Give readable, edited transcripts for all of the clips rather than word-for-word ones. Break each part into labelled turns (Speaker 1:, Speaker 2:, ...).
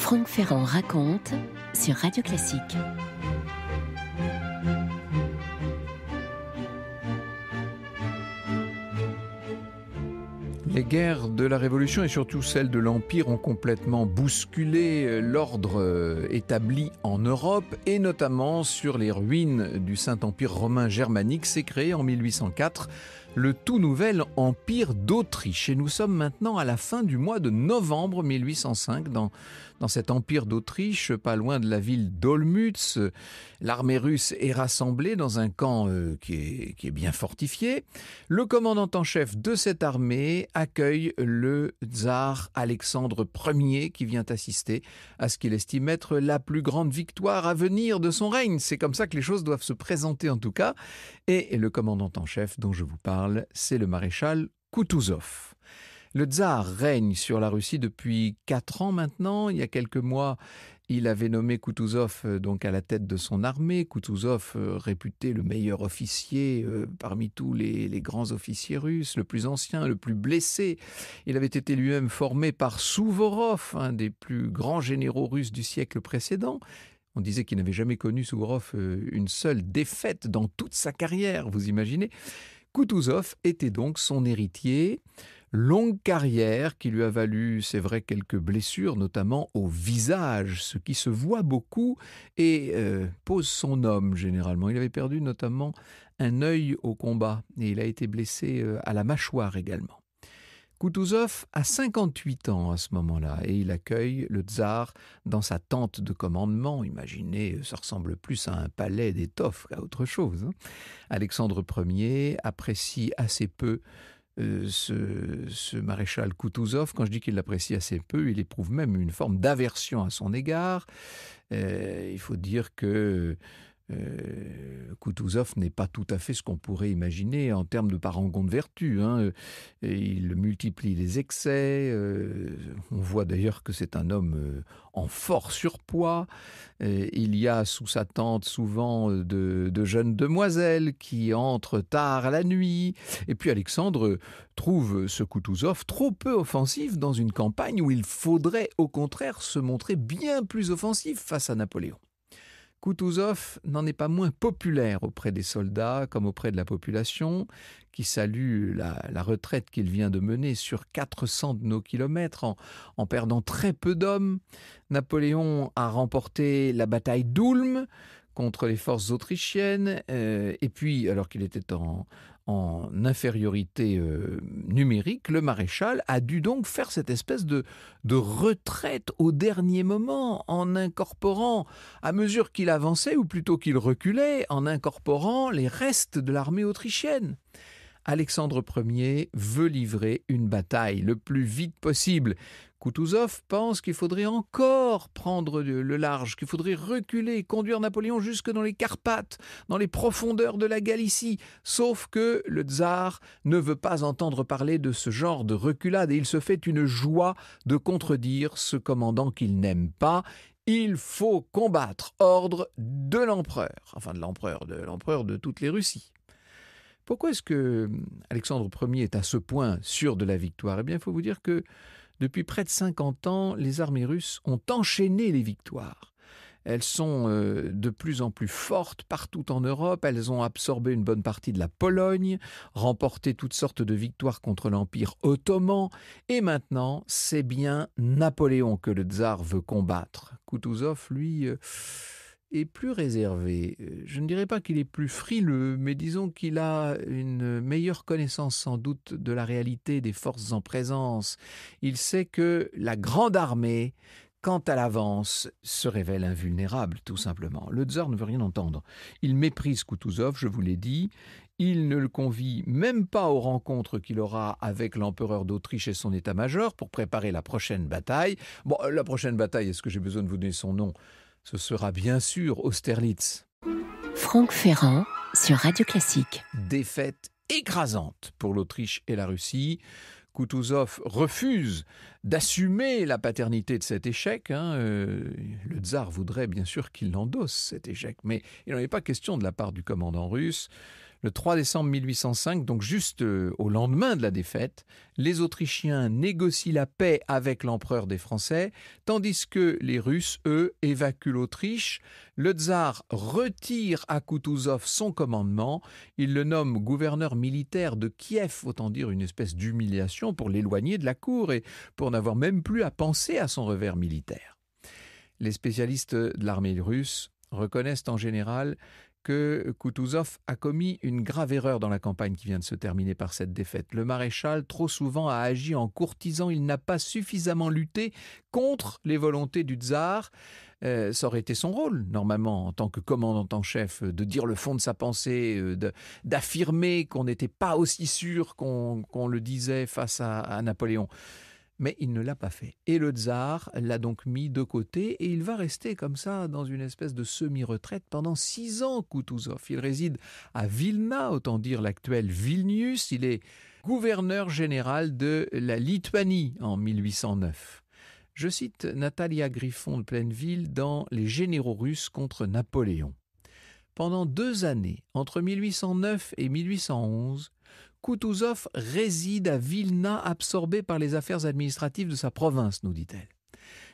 Speaker 1: Franck Ferrand raconte sur Radio Classique.
Speaker 2: Les guerres de la Révolution et surtout celles de l'Empire ont complètement bousculé l'ordre établi en Europe et notamment sur les ruines du Saint-Empire romain germanique. S'est créé en 1804 le tout nouvel Empire d'Autriche. Et nous sommes maintenant à la fin du mois de novembre 1805 dans cet Empire d'Autriche, pas loin de la ville d'Olmütz. L'armée russe est rassemblée dans un camp qui est bien fortifié. Le commandant en chef de cette armée accueille le tsar Alexandre Ier qui vient assister à ce qu'il estime être la plus grande victoire à venir de son règne. C'est comme ça que les choses doivent se présenter en tout cas. Et le commandant en chef dont je vous parle, c'est le maréchal Koutouzov. Le tsar règne sur la Russie depuis 4 ans maintenant. Il y a quelques mois, il avait nommé Koutouzov donc à la tête de son armée. Koutouzov, réputé le meilleur officier parmi tous les grands officiers russes, le plus ancien, le plus blessé. Il avait été lui-même formé par Souvorov, un des plus grands généraux russes du siècle précédent. On disait qu'il n'avait jamais connu Souvorov une seule défaite dans toute sa carrière, vous imaginez. Koutouzov était donc son héritier. Longue carrière qui lui a valu, c'est vrai, quelques blessures, notamment au visage, ce qui se voit beaucoup et pose son homme généralement. Il avait perdu notamment un œil au combat et il a été blessé à la mâchoire également. Koutouzov a 58 ans à ce moment-là et il accueille le tsar dans sa tente de commandement. Imaginez, ça ressemble plus à un palais d'étoffe qu'à autre chose. Alexandre Ier apprécie assez peu ce maréchal Koutouzov. Quand je dis qu'il l'apprécie assez peu, il éprouve même une forme d'aversion à son égard. Il faut dire que Koutouzov n'est pas tout à fait ce qu'on pourrait imaginer en termes de parangon de vertu. Il multiplie les excès. On voit d'ailleurs que c'est un homme en fort surpoids. Il y a sous sa tente souvent de jeunes demoiselles qui entrent tard la nuit. Et puis Alexandre trouve ce Koutouzov trop peu offensif dans une campagne où il faudrait au contraire se montrer bien plus offensif face à Napoléon. Koutouzov n'en est pas moins populaire auprès des soldats comme auprès de la population qui salue la retraite qu'il vient de mener sur 400 de nos kilomètres en perdant très peu d'hommes. Napoléon a remporté la bataille d'Ulm contre les forces autrichiennes et puis alors qu'il était en infériorité numérique, le maréchal a dû donc faire cette espèce de retraite au dernier moment en incorporant, à mesure qu'il avançait ou plutôt qu'il reculait, en incorporant les restes de l'armée autrichienne. Alexandre Ier veut livrer une bataille le plus vite possible. Koutouzov pense qu'il faudrait encore prendre le large, qu'il faudrait reculer, conduire Napoléon jusque dans les Carpates, dans les profondeurs de la Galicie. Sauf que le tsar ne veut pas entendre parler de ce genre de reculade et il se fait une joie de contredire ce commandant qu'il n'aime pas. Il faut combattre, ordre de l'empereur, enfin de l'empereur de toutes les Russies. Pourquoi est-ce que Alexandre Ier est à ce point sûr de la victoire ? Eh bien, il faut vous dire que depuis près de 50 ans, les armées russes ont enchaîné les victoires. Elles sont de plus en plus fortes partout en Europe. Elles ont absorbé une bonne partie de la Pologne, remporté toutes sortes de victoires contre l'Empire ottoman. Et maintenant, c'est bien Napoléon que le tsar veut combattre. Koutouzov, lui, est plus réservé. Je ne dirais pas qu'il est plus frileux, mais disons qu'il a une meilleure connaissance sans doute de la réalité des forces en présence. Il sait que la grande armée, quand elle avance, se révèle invulnérable, tout simplement. Le tsar ne veut rien entendre. Il méprise Koutouzov, je vous l'ai dit. Il ne le convie même pas aux rencontres qu'il aura avec l'empereur d'Autriche et son état-major pour préparer la prochaine bataille. Bon, la prochaine bataille, est-ce que j'ai besoin de vous donner son nom ? Ce sera bien sûr Austerlitz.
Speaker 1: Franck Ferrand sur Radio Classique.
Speaker 2: Défaite écrasante pour l'Autriche et la Russie. Koutouzov refuse d'assumer la paternité de cet échec. Le tsar voudrait bien sûr qu'il endosse cet échec, mais il n'en est pas question de la part du commandant russe. Le 3 décembre 1805, donc juste au lendemain de la défaite, les Autrichiens négocient la paix avec l'empereur des Français, tandis que les Russes, eux, évacuent l'Autriche. Le tsar retire à Koutouzov son commandement. Il le nomme gouverneur militaire de Kiev, autant dire une espèce d'humiliation pour l'éloigner de la cour et pour n'avoir même plus à penser à son revers militaire. Les spécialistes de l'armée russe reconnaissent en général que Koutouzov a commis une grave erreur dans la campagne qui vient de se terminer par cette défaite. Le maréchal, trop souvent, a agi en courtisan. Il n'a pas suffisamment lutté contre les volontés du tsar. Ça aurait été son rôle, normalement, en tant que commandant en chef, de dire le fond de sa pensée, d'affirmer qu'on n'était pas aussi sûr qu'on le disait face à Napoléon. Mais il ne l'a pas fait. Et le tsar l'a donc mis de côté et il va rester comme ça dans une espèce de semi-retraite pendant 6 ans, Koutouzov. Il réside à Vilna, autant dire l'actuel Vilnius. Il est gouverneur général de la Lituanie en 1809. Je cite Natalia Griffon de Plaineville dans Les généraux russes contre Napoléon. Pendant 2 années, entre 1809 et 1811, Koutouzov réside à Vilna, absorbé par les affaires administratives de sa province, nous dit-elle.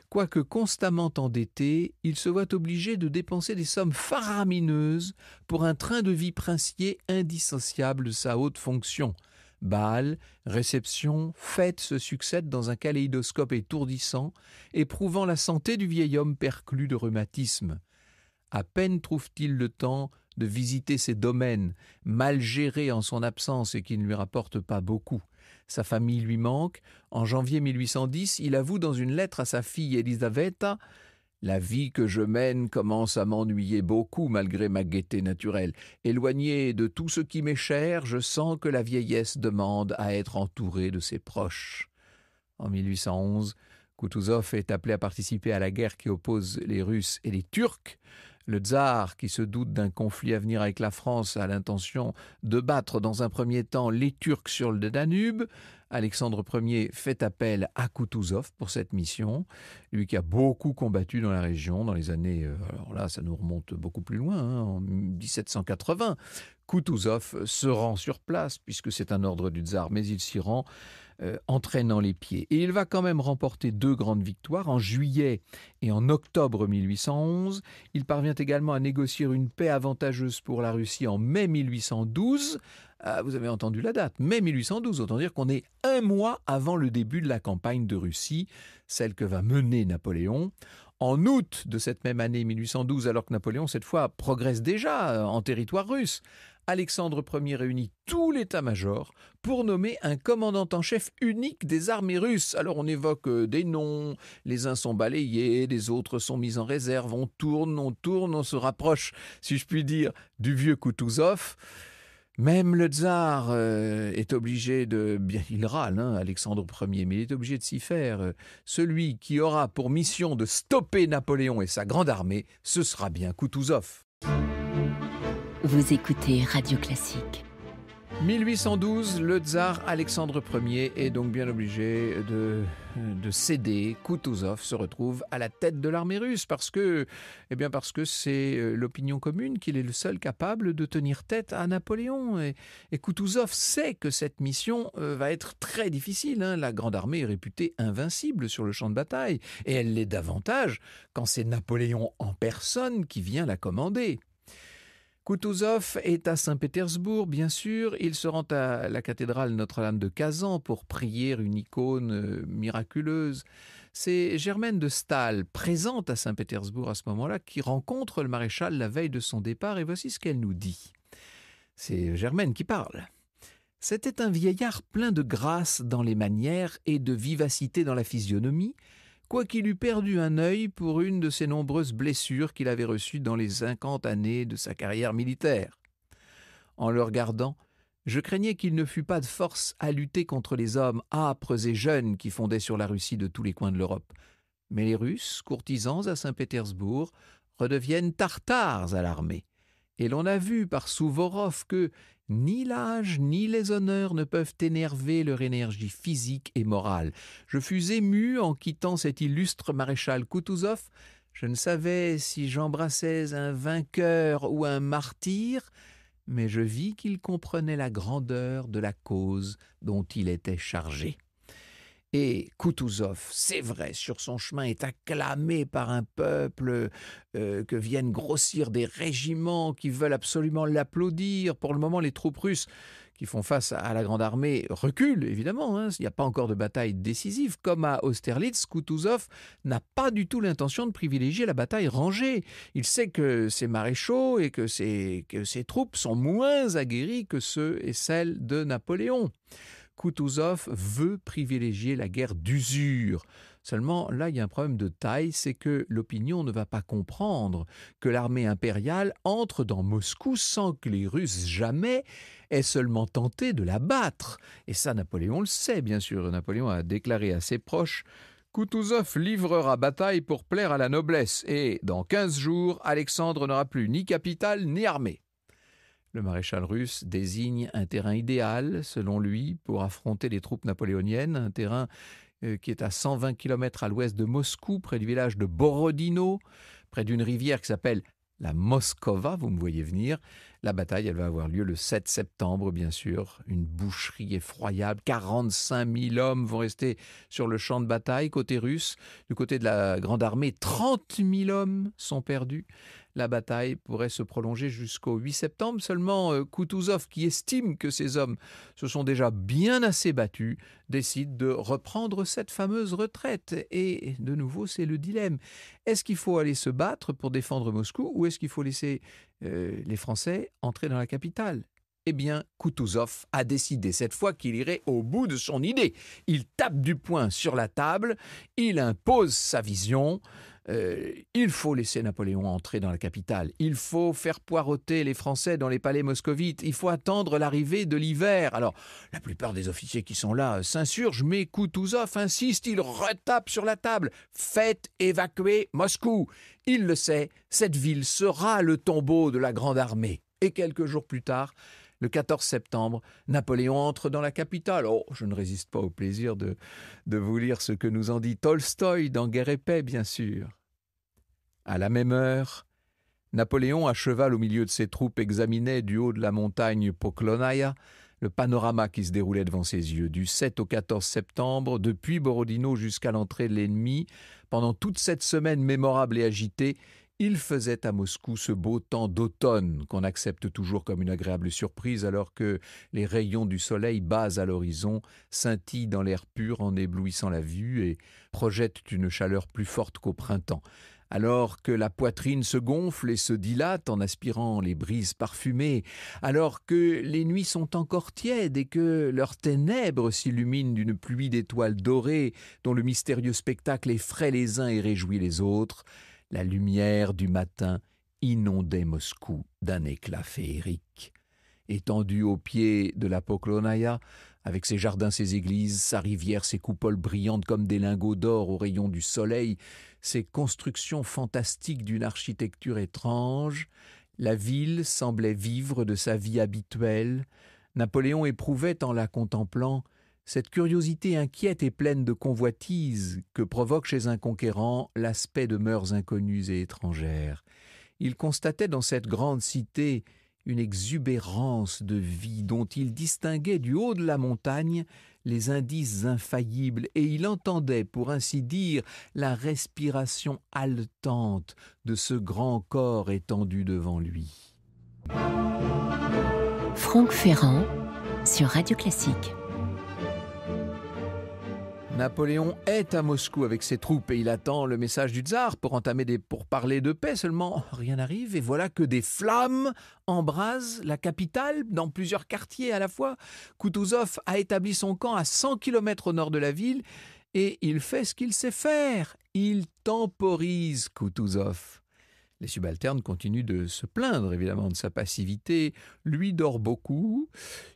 Speaker 2: Quoique constamment endetté, il se voit obligé de dépenser des sommes faramineuses pour un train de vie princier indissociable de sa haute fonction. Bals, réceptions, fêtes se succèdent dans un kaléidoscope étourdissant, éprouvant la santé du vieil homme perclus de rhumatisme. À peine trouve-t-il le temps de visiter ses domaines, mal gérés en son absence et qui ne lui rapportent pas beaucoup. Sa famille lui manque. En janvier 1810, il avoue dans une lettre à sa fille Elisaveta « La vie que je mène commence à m'ennuyer beaucoup malgré ma gaieté naturelle. Éloigné de tout ce qui m'est cher, je sens que la vieillesse demande à être entouré de ses proches. » En 1811, Koutouzov est appelé à participer à la guerre qui oppose les Russes et les Turcs. Le tsar, qui se doute d'un conflit à venir avec la France, a l'intention de battre dans un premier temps les Turcs sur le Danube. Alexandre Ier fait appel à Koutouzov pour cette mission, lui qui a beaucoup combattu dans la région dans les années, alors là ça nous remonte beaucoup plus loin, en 1780. Koutouzov se rend sur place, puisque c'est un ordre du tsar, mais il s'y rend entraînant les pieds. Et il va quand même remporter 2 grandes victoires en juillet et en octobre 1811. Il parvient également à négocier une paix avantageuse pour la Russie en mai 1812. Vous avez entendu la date, mai 1812, autant dire qu'on est 1 mois avant le début de la campagne de Russie, celle que va mener Napoléon. En août de cette même année 1812, alors que Napoléon, cette fois, progresse déjà en territoire russe, Alexandre Ier réunit tout l'état-major pour nommer un commandant en chef unique des armées russes. Alors on évoque des noms, les uns sont balayés, les autres sont mis en réserve, on tourne, on se rapproche, si je puis dire, du vieux Koutouzov. Même le tsar est obligé de... Bien, il râle, Alexandre Ier, mais il est obligé de s'y faire. Celui qui aura pour mission de stopper Napoléon et sa grande armée, ce sera bien Koutouzov.
Speaker 1: Vous écoutez Radio Classique.
Speaker 2: 1812, le tsar Alexandre Ier est donc bien obligé de céder. Koutouzov se retrouve à la tête de l'armée russe parce que c'est l'opinion commune qu'il est le seul capable de tenir tête à Napoléon. Et Koutouzov sait que cette mission va être très difficile. La grande armée est réputée invincible sur le champ de bataille et elle l'est davantage quand c'est Napoléon en personne qui vient la commander. Koutouzov est à Saint-Pétersbourg, bien sûr. Il se rend à la cathédrale Notre-Dame de Kazan pour prier une icône miraculeuse. C'est Germaine de Staël, présente à Saint-Pétersbourg à ce moment-là, qui rencontre le maréchal la veille de son départ, et voici ce qu'elle nous dit. C'est Germaine qui parle. « C'était un vieillard plein de grâce dans les manières et de vivacité dans la physionomie, quoiqu'il eût perdu un œil pour une de ses nombreuses blessures qu'il avait reçues dans les 50 années de sa carrière militaire. En le regardant, je craignais qu'il ne fût pas de force à lutter contre les hommes âpres et jeunes qui fondaient sur la Russie de tous les coins de l'Europe. Mais les Russes, courtisans à Saint-Pétersbourg, redeviennent tartares à l'armée. Et l'on a vu par Souvorov que ni l'âge ni les honneurs ne peuvent énerver leur énergie physique et morale. Je fus ému en quittant cet illustre maréchal Koutouzov. Je ne savais si j'embrassais un vainqueur ou un martyr, mais je vis qu'il comprenait la grandeur de la cause dont il était chargé. Et Koutouzov, c'est vrai, sur son chemin est acclamé par un peuple que viennent grossir des régiments qui veulent absolument l'applaudir. Pour le moment, les troupes russes qui font face à la Grande Armée reculent, évidemment. Il n'y a pas encore de bataille décisive. Comme à Austerlitz, Koutouzov n'a pas du tout l'intention de privilégier la bataille rangée. Il sait que ses maréchaux et que ses troupes sont moins aguerris que ceux et celles de Napoléon. Koutouzov veut privilégier la guerre d'usure. Seulement, là, il y a un problème de taille, c'est que l'opinion ne va pas comprendre que l'armée impériale entre dans Moscou sans que les Russes jamais aient seulement tenté de la battre. Et ça, Napoléon le sait, bien sûr. Napoléon a déclaré à ses proches « Koutouzov livrera bataille pour plaire à la noblesse, et dans 15 jours, Alexandre n'aura plus ni capitale ni armée. » Le maréchal russe désigne un terrain idéal, selon lui, pour affronter les troupes napoléoniennes, un terrain qui est à 120 km à l'ouest de Moscou, près du village de Borodino, près d'une rivière qui s'appelle la Moskova, vous me voyez venir. La bataille, elle va avoir lieu le 7 septembre, bien sûr. Une boucherie effroyable. 45 000 hommes vont rester sur le champ de bataille, côté russe. Du côté de la Grande Armée, 30 000 hommes sont perdus. La bataille pourrait se prolonger jusqu'au 8 septembre. Seulement, Koutouzov, qui estime que ces hommes se sont déjà bien assez battus, décide de reprendre cette fameuse retraite. Et de nouveau, c'est le dilemme. Est-ce qu'il faut aller se battre pour défendre Moscou ou est-ce qu'il faut laisser les Français entrer dans la capitale ? Eh bien, Koutouzov a décidé cette fois qu'il irait au bout de son idée. Il tape du poing sur la table, il impose sa vision. Il faut laisser Napoléon entrer dans la capitale. Il faut faire poireauter les Français dans les palais moscovites. Il faut attendre l'arrivée de l'hiver. Alors, la plupart des officiers qui sont là s'insurgent, mais Koutouzov insiste, il retape sur la table. Faites évacuer Moscou. Il le sait, cette ville sera le tombeau de la Grande Armée. Et quelques jours plus tard, le 14 septembre, Napoléon entre dans la capitale. Oh, je ne résiste pas au plaisir de vous lire ce que nous en dit Tolstoï dans Guerre et paix, bien sûr. À la même heure, Napoléon, à cheval au milieu de ses troupes, examinait du haut de la montagne Poklonaya le panorama qui se déroulait devant ses yeux. Du 7 au 14 septembre, depuis Borodino jusqu'à l'entrée de l'ennemi, pendant toute cette semaine mémorable et agitée, il faisait à Moscou ce beau temps d'automne qu'on accepte toujours comme une agréable surprise alors que les rayons du soleil bas à l'horizon scintillent dans l'air pur en éblouissant la vue et projettent une chaleur plus forte qu'au printemps. Alors que la poitrine se gonfle et se dilate en aspirant les brises parfumées, alors que les nuits sont encore tièdes et que leurs ténèbres s'illuminent d'une pluie d'étoiles dorées dont le mystérieux spectacle effraie les uns et réjouit les autres, la lumière du matin inondait Moscou d'un éclat féerique. Étendue au pied de la Poklonaya, avec ses jardins, ses églises, sa rivière, ses coupoles brillantes comme des lingots d'or aux rayons du soleil, ses constructions fantastiques d'une architecture étrange, la ville semblait vivre de sa vie habituelle. Napoléon éprouvait en la contemplant cette curiosité inquiète et pleine de convoitise que provoque chez un conquérant l'aspect de mœurs inconnues et étrangères. Il constatait dans cette grande cité une exubérance de vie dont il distinguait du haut de la montagne les indices infaillibles et il entendait, pour ainsi dire, la respiration haletante de ce grand corps étendu devant lui.
Speaker 1: Franck Ferrand sur Radio Classique.
Speaker 2: Napoléon est à Moscou avec ses troupes et il attend le message du tsar pour entamer des pourparlers de paix. Seulement, rien n'arrive et voilà que des flammes embrasent la capitale dans plusieurs quartiers à la fois. Koutouzov a établi son camp à 100 km au nord de la ville et il fait ce qu'il sait faire. Il temporise Koutouzov. Les subalternes continuent de se plaindre évidemment de sa passivité. Lui dort beaucoup,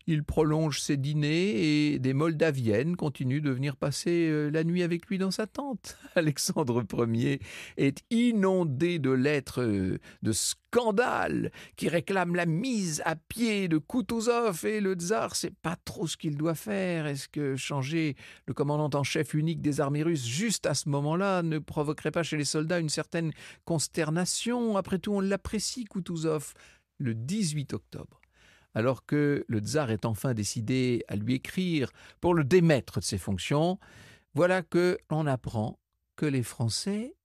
Speaker 2: il prolonge ses dîners et des Moldaviennes continuent de venir passer la nuit avec lui dans sa tente. Alexandre Ier est inondé de lettres de scandale qui réclament la mise à pied de Koutouzov et le tsar sait pas trop ce qu'il doit faire. Est-ce que changer le commandant en chef unique des armées russes juste à ce moment-là ne provoquerait pas chez les soldats une certaine consternation ? Après tout, on l'apprécie, Koutouzov. Le 18 octobre, alors que le tsar est enfin décidé à lui écrire pour le démettre de ses fonctions, voilà que l'on apprend que les Français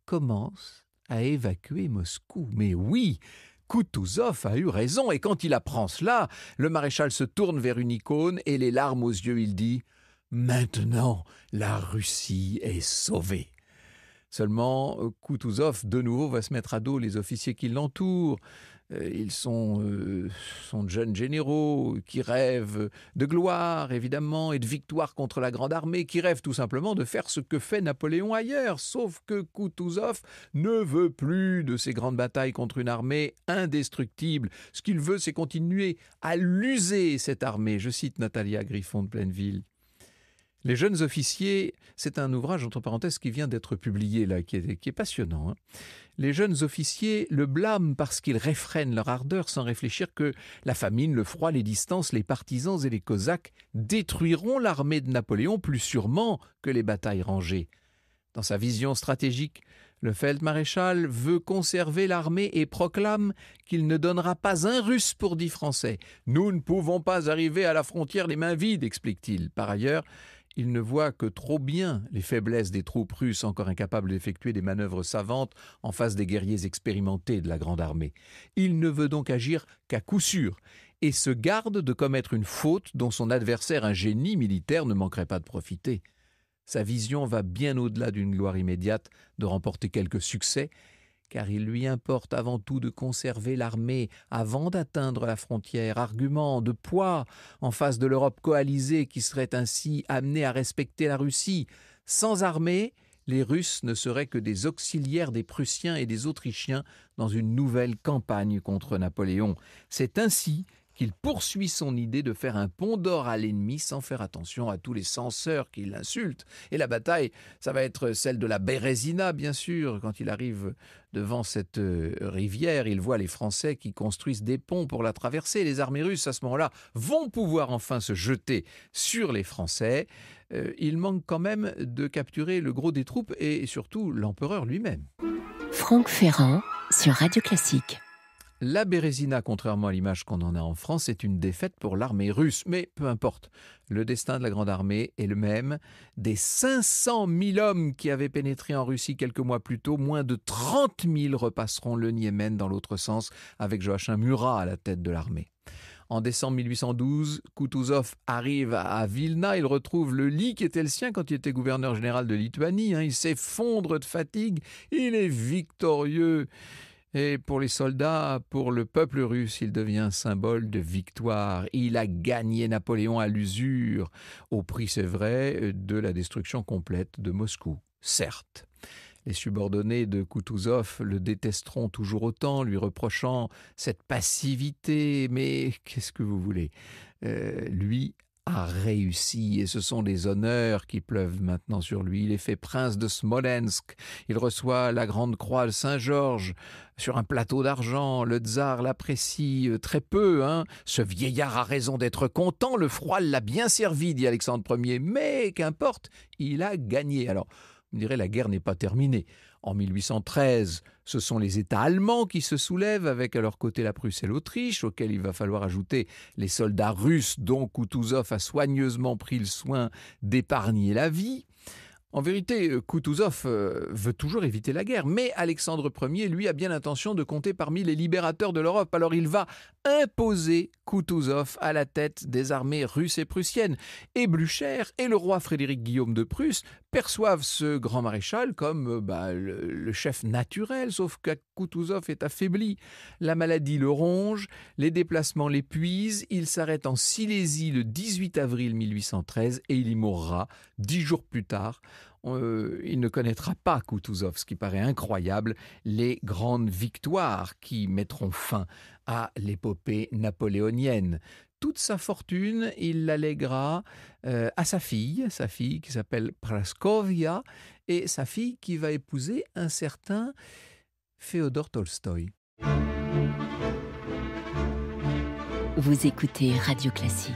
Speaker 2: commencent à évacuer Moscou. Mais oui, Koutouzov a eu raison, et quand il apprend cela, le maréchal se tourne vers une icône et les larmes aux yeux, il dit « Maintenant, la Russie est sauvée ». Seulement, Koutouzov, de nouveau, va se mettre à dos les officiers qui l'entourent. Ils sont de jeunes généraux qui rêvent de gloire, évidemment, et de victoire contre la Grande Armée, qui rêvent tout simplement de faire ce que fait Napoléon ailleurs. Sauf que Koutouzov ne veut plus de ces grandes batailles contre une armée indestructible. Ce qu'il veut, c'est continuer à l'user, cette armée. Je cite Natalia Griffon de Plaineville. Les jeunes officiers, c'est un ouvrage, entre parenthèses, qui vient d'être publié, là, qui est passionnant. Les jeunes officiers le blâment parce qu'ils réfrènent leur ardeur sans réfléchir que la famine, le froid, les distances, les partisans et les cosaques détruiront l'armée de Napoléon plus sûrement que les batailles rangées. Dans sa vision stratégique, le feldmaréchal veut conserver l'armée et proclame qu'il ne donnera pas un Russe pour 10 Français. « Nous ne pouvons pas arriver à la frontière les mains vides », explique-t-il. Par ailleurs, il ne voit que trop bien les faiblesses des troupes russes encore incapables d'effectuer des manœuvres savantes en face des guerriers expérimentés de la Grande Armée. Il ne veut donc agir qu'à coup sûr et se garde de commettre une faute dont son adversaire, un génie militaire, ne manquerait pas de profiter. Sa vision va bien au-delà d'une gloire immédiate de remporter quelques succès, car il lui importe avant tout de conserver l'armée avant d'atteindre la frontière, argument de poids en face de l'Europe coalisée qui serait ainsi amenée à respecter la Russie. Sans armée, les Russes ne seraient que des auxiliaires des Prussiens et des Autrichiens dans une nouvelle campagne contre Napoléon. C'est ainsi qu'il poursuit son idée de faire un pont d'or à l'ennemi sans faire attention à tous les censeurs qui l'insultent. Et la bataille, ça va être celle de la Bérésina, bien sûr. Quand il arrive devant cette rivière, il voit les Français qui construisent des ponts pour la traverser. Les armées russes, à ce moment-là, vont pouvoir enfin se jeter sur les Français. Il manque quand même de capturer le gros des troupes et surtout l'empereur lui-même.
Speaker 1: Franck Ferrand sur Radio Classique.
Speaker 2: La Bérésina, contrairement à l'image qu'on en a en France, est une défaite pour l'armée russe. Mais peu importe, le destin de la Grande Armée est le même. Des 500 000 hommes qui avaient pénétré en Russie quelques mois plus tôt, moins de 30 000 repasseront le Niémen dans l'autre sens, avec Joachim Murat à la tête de l'armée. En décembre 1812, Koutouzov arrive à Vilna. Il retrouve le lit qui était le sien quand il était gouverneur général de Lituanie. Il s'effondre de fatigue. Il est victorieux. Et pour les soldats, pour le peuple russe, il devient un symbole de victoire. Il a gagné Napoléon à l'usure, au prix, c'est vrai, de la destruction complète de Moscou. Certes, les subordonnés de Koutouzov le détesteront toujours autant, lui reprochant cette passivité. Mais qu'est-ce que vous voulez ? Lui a réussi et ce sont des honneurs qui pleuvent maintenant sur lui. Il est fait prince de Smolensk. Il reçoit la grande croix de Saint-Georges sur un plateau d'argent. Le tsar l'apprécie très peu. Ce vieillard a raison d'être content. Le froid l'a bien servi, dit Alexandre Ier. Mais qu'importe, il a gagné. Alors, on dirait la guerre n'est pas terminée. En 1813, ce sont les États allemands qui se soulèvent, avec à leur côté la Prusse et l'Autriche, auxquels il va falloir ajouter les soldats russes dont Koutouzov a soigneusement pris le soin d'épargner la vie. En vérité, Koutouzov veut toujours éviter la guerre, mais Alexandre Ier, lui, a bien l'intention de compter parmi les libérateurs de l'Europe. Alors il va imposer Koutouzov à la tête des armées russes et prussiennes. Et Blücher et le roi Frédéric Guillaume de Prusse perçoivent ce grand maréchal comme le chef naturel, sauf que Koutouzov est affaibli. La maladie le ronge, les déplacements l'épuisent. Il s'arrête en Silésie le 18 avril 1813 et il y mourra 10 jours plus tard. Il ne connaîtra pas, Koutouzov, ce qui paraît incroyable, les grandes victoires qui mettront fin à l'épopée napoléonienne. Toute sa fortune, il l'allèguera à sa fille qui s'appelle Praskovia, et sa fille qui va épouser un certain Féodor Tolstoï.
Speaker 1: Vous écoutez Radio Classique.